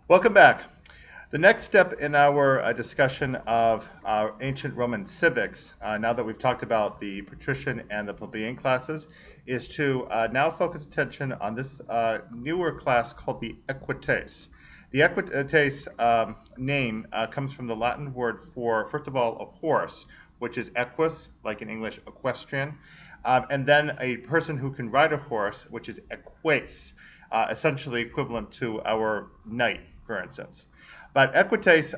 Welcome back. The next step in our discussion of our ancient Roman civics, now that we've talked about the patrician and the plebeian classes, is to now focus attention on this newer class called the Equites. The Equites name comes from the Latin word for, first of all, a horse, which is equus, like in English, equestrian, and then a person who can ride a horse, which is eques, essentially equivalent to our knight, for instance. But Equites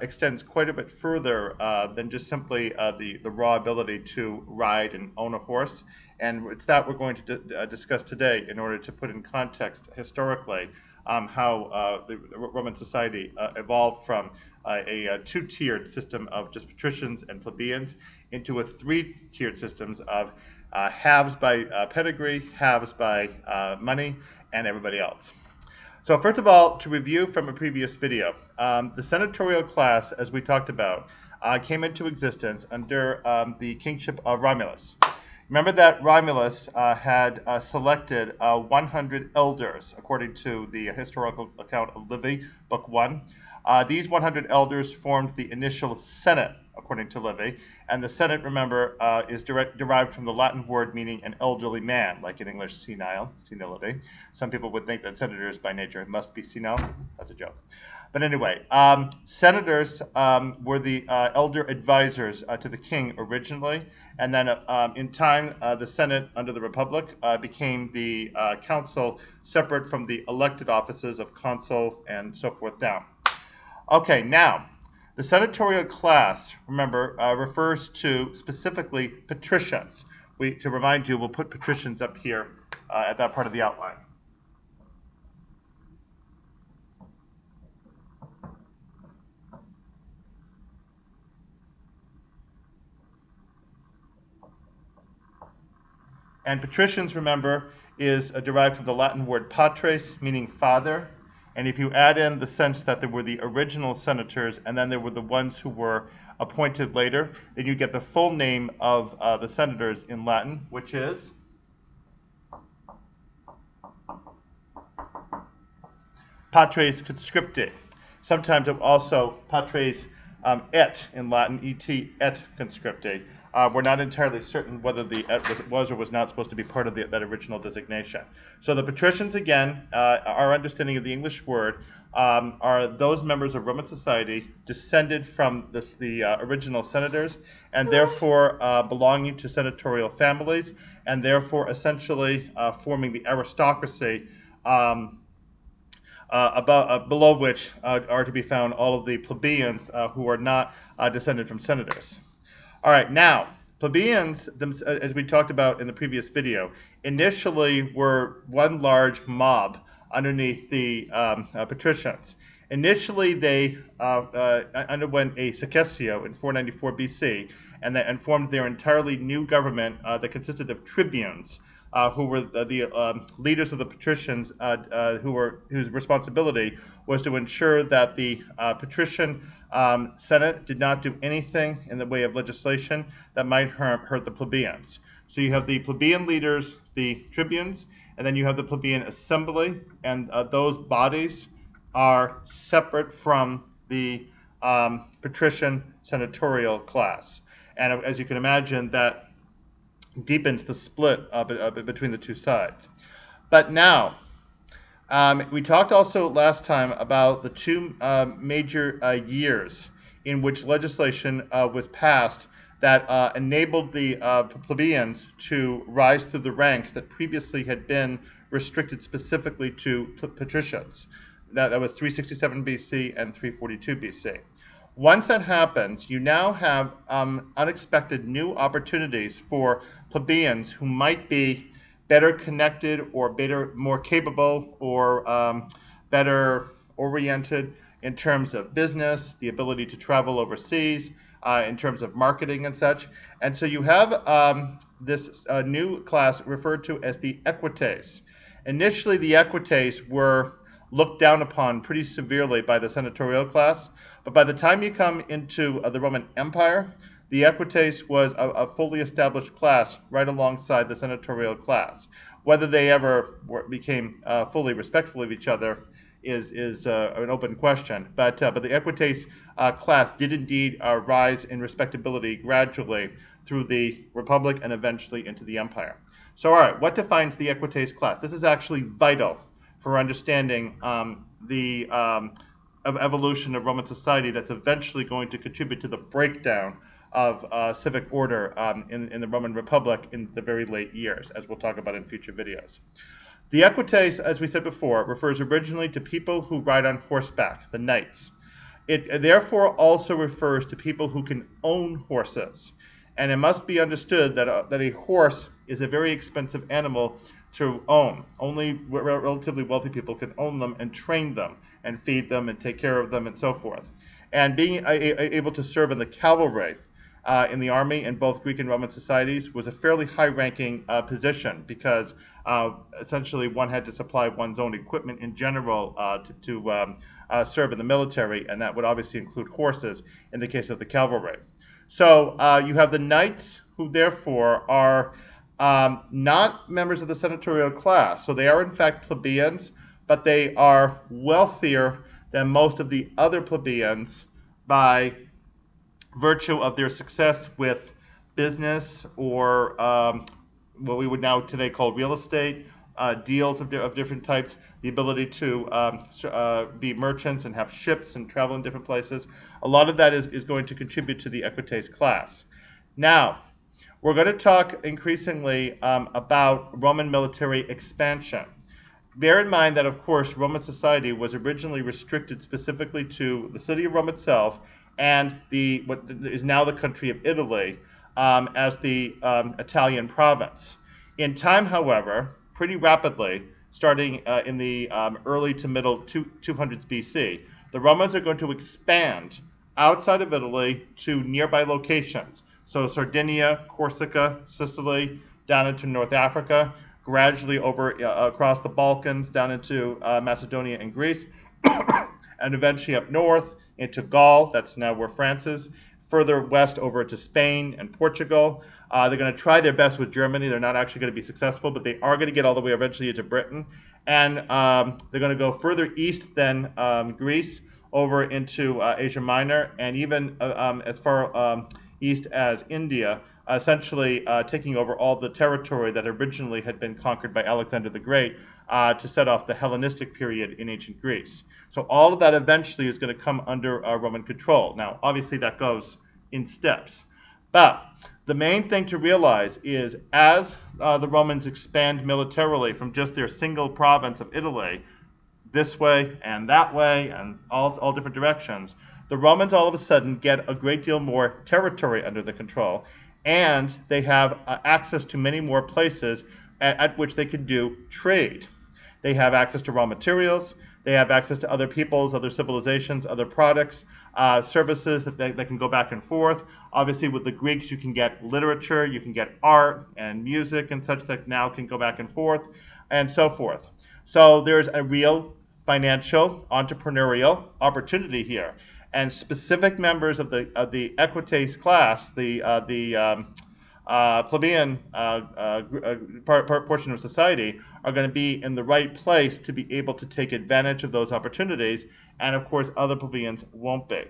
extends quite a bit further than just simply the raw ability to ride and own a horse. And it's that we're going to discuss today in order to put in context historically how the Roman society evolved from a two-tiered system of just patricians and plebeians into a three-tiered system of halves by pedigree, halves by money, and everybody else. So first of all, to review from a previous video, the senatorial class, as we talked about, came into existence under the kingship of Romulus. Remember that Romulus had selected 100 elders, according to the historical account of Livy, Book 1. These 100 elders formed the initial Senate, according to Livy, and the Senate, remember, is derived from the Latin word meaning an elderly man, like in English senile, senility. Some people would think that senators by nature must be senile. That's a joke. But anyway, senators were the elder advisors to the king originally, and then in time, the Senate under the Republic became the council separate from the elected offices of consul and so forth down. Okay, now, the senatorial class, remember, refers to specifically patricians. To remind you, we'll put patricians up here at that part of the outline. And patricians, remember, is derived from the Latin word patres, meaning father. And if you add in the sense that there were the original senators and then there were the ones who were appointed later, then you get the full name of the senators in Latin, which is patres conscripti. Sometimes also patres et in Latin, et conscripti. We're not entirely certain whether the et was or was not supposed to be part of that original designation. So the patricians, again, our understanding of the English word, are those members of Roman society descended from the original senators and therefore belonging to senatorial families and therefore essentially forming the aristocracy below which are to be found all of the plebeians who are not descended from senators. All right, now, plebeians, as we talked about in the previous video, initially were one large mob underneath the patricians. Initially, they underwent a successio in 494 BC and formed their entirely new government that consisted of tribunes, who were the leaders of the patricians, whose responsibility was to ensure that the patrician Senate did not do anything in the way of legislation that might hurt the plebeians. So you have the plebeian leaders, the tribunes, and then you have the plebeian assembly, and those bodies are separate from the patrician senatorial class. And as you can imagine, that deepens the split between the two sides. But now, we talked also last time about the two major years in which legislation was passed that enabled the plebeians to rise through the ranks that previously had been restricted specifically to patricians. That was 367 BC and 342 BC. Once that happens, you now have unexpected new opportunities for plebeians who might be better connected or more capable or better oriented in terms of business, the ability to travel overseas, in terms of marketing and such. And so you have this new class referred to as the Equites. Initially, the Equites were looked down upon pretty severely by the senatorial class, but by the time you come into the Roman Empire, the Equites was a fully established class right alongside the senatorial class. Whether they ever became fully respectful of each other is an open question. But the Equites class did indeed rise in respectability gradually through the Republic and eventually into the Empire. So, all right, what defines the Equites class? This is actually vital for understanding the of evolution of Roman society that's eventually going to contribute to the breakdown of civic order in the Roman Republic in the very late years, as we'll talk about in future videos. The Equites, as we said before, refers originally to people who ride on horseback, the knights. It therefore also refers to people who can own horses. And it must be understood that a horse is a very expensive animal to own. Only relatively wealthy people can own them and train them and feed them and take care of them and so forth. And being able to serve in the cavalry in the army in both Greek and Roman societies was a fairly high-ranking position because essentially one had to supply one's own equipment in general to serve in the military, and that would obviously include horses in the case of the cavalry. So you have the knights, who therefore are not members of the senatorial class. So they are in fact plebeians, but they are wealthier than most of the other plebeians by virtue of their success with business or what we would now today call real estate, deals of different types, the ability to be merchants and have ships and travel in different places. A lot of that is going to contribute to the Equites class. Now, we're going to talk increasingly about Roman military expansion. Bear in mind that, of course, Roman society was originally restricted specifically to the city of Rome itself and what is now the country of Italy as the Italian province. In time, however, pretty rapidly, starting in the early to middle 200s BC, the Romans are going to expand outside of Italy to nearby locations. So Sardinia, Corsica, Sicily, down into North Africa, gradually over across the Balkans, down into Macedonia and Greece, and eventually up north into Gaul, that's now where France is, further west over to Spain and Portugal. They're going to try their best with Germany. They're not actually going to be successful, but they are going to get all the way eventually into Britain. And they're going to go further east than Greece, over into Asia Minor, and even as far east as India, essentially taking over all the territory that originally had been conquered by Alexander the Great to set off the Hellenistic period in ancient Greece. So all of that eventually is going to come under Roman control. Now, obviously that goes in steps. But the main thing to realize is as the Romans expand militarily from just their single province of Italy, this way and that way and all different directions, the Romans all of a sudden get a great deal more territory under their control, and they have access to many more places at which they can do trade. They have access to raw materials, they have access to other peoples, other civilizations, other products, services that they can go back and forth. Obviously with the Greeks you can get literature, you can get art and music and such that now can go back and forth, and so forth. So there's a real financial, entrepreneurial opportunity here. And specific members of the Equites class, the plebeian portion of society, are going to be in the right place to be able to take advantage of those opportunities, and of course other plebeians won't be.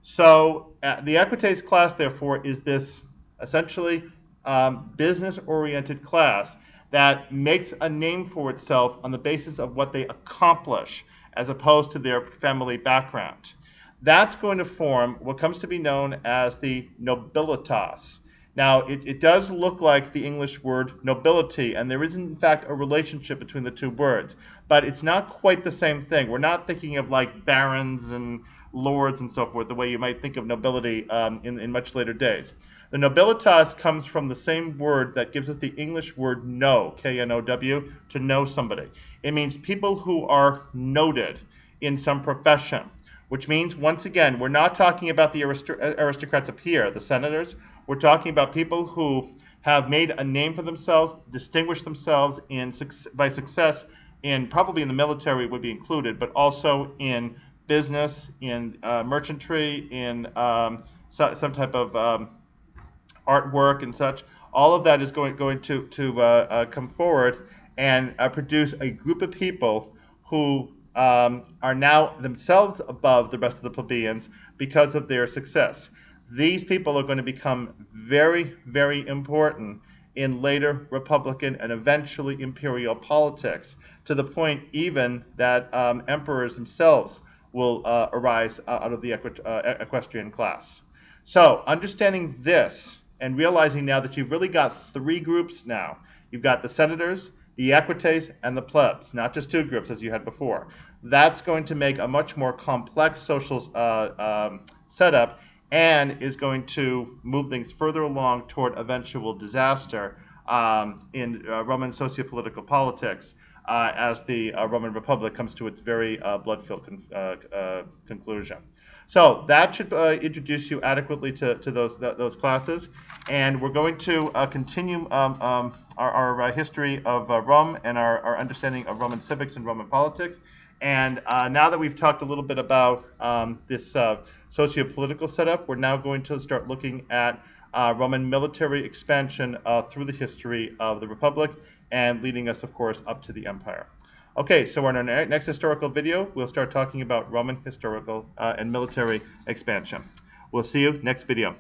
So the Equites class, therefore, is this essentially business-oriented class that makes a name for itself on the basis of what they accomplish as opposed to their family background. That's going to form what comes to be known as the nobilitas. Now, it does look like the English word nobility, and there is in fact a relationship between the two words, but it's not quite the same thing. We're not thinking of like barons and lords and so forth, the way you might think of nobility in much later days. The nobilitas comes from the same word that gives us the English word know, K-N-O-W, to know somebody. It means people who are noted in some profession, which means, once again, we're not talking about the aristocrats up here, the senators. We're talking about people who have made a name for themselves, distinguished themselves by success probably in the military would be included, but also in business, in merchantry, in some type of artwork and such. All of that is going to come forward and produce a group of people who are now themselves above the rest of the plebeians because of their success. These people are going to become very, very important in later Republican and eventually imperial politics, to the point even that emperors themselves will arise out of the equestrian class. So understanding this and realizing now that you've really got three groups now. You've got the senators, the equites, and the plebs, not just two groups as you had before. That's going to make a much more complex social setup and is going to move things further along toward eventual disaster in Roman sociopolitical politics as the Roman Republic comes to its very blood-filled conclusion. So that should introduce you adequately to those classes, and we're going to continue our history of Rome and our understanding of Roman civics and Roman politics. And now that we've talked a little bit about this socio-political setup, we're now going to start looking at Roman military expansion through the history of the Republic and leading us, of course, up to the Empire. Okay, so in our next historical video, we'll start talking about Roman historical and military expansion. We'll see you next video.